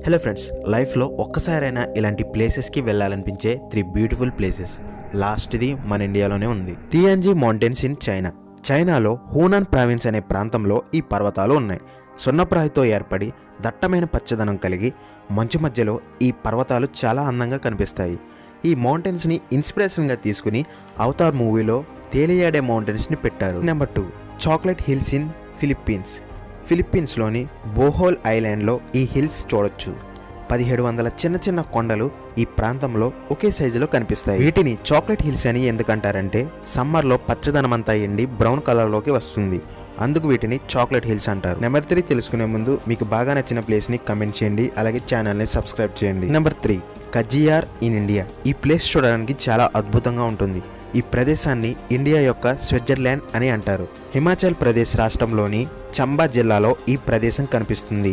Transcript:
Hello friends, లైఫ్లో ఒక్కసారైనా ఇలాంటి ప్లేసెస్కి వెళ్ళాలనిపించే 3 బ్యూటిఫుల్ ప్లేసెస్. లాస్ట్ది మన ఇండియాలోనే ఉంది. తియాన్జీ మౌంటైన్స్ ఇన్ చైనా. చైనాలో హూనాన్ ప్రావిన్స్ అనే ప్రాంతంలో ఈ పర్వతాలు ఉన్నాయి. సున్నప్రాయితో ఏర్పడి దట్టమైన పచ్చదనం కలిగి మంచు మధ్యలో ఈ పర్వతాలు చాలా అందంగా కనిపిస్తాయి. ఈ మౌంటైన్స్ని ఇన్స్పిరేషన్గా తీసుకుని అవతార్ మూవీలో తేలియాడే మౌంటైన్స్ని పెట్టారు. Number 2, chocolate hills in Philippines. ఫిలిప్పీన్స్లోని బోహోల్ ఐలాండ్లో ఈ హిల్స్ చూడొచ్చు. 1700 చిన్న చిన్న కొండలు ఈ ప్రాంతంలో ఒకే సైజులో కనిపిస్తాయి. వీటిని చాక్లెట్ హిల్స్ అని ఎందుకంటారంటే సమ్మర్లో పచ్చదనమంతా ఎండి బ్రౌన్ కలర్లోకి వస్తుంది. అందుకు వీటిని చాక్లెట్ హిల్స్ అంటారు. నెంబర్ 3 తెలుసుకునే ముందు మీకు బాగా నచ్చిన ప్లేస్ని కమెంట్ చేయండి, అలాగే ఛానల్ని సబ్స్క్రైబ్ చేయండి. Number 3, Khajjiar in India. ఈ ప్లేస్ చూడడానికి చాలా అద్భుతంగా ఉంటుంది. ఈ ప్రదేశాన్ని ఇండియా యొక్క స్విట్జర్లాండ్ అని అంటారు. హిమాచల్ ప్రదేశ్ రాష్ట్రంలోని చంబా జిల్లాలో ఈ ప్రదేశం కనిపిస్తుంది.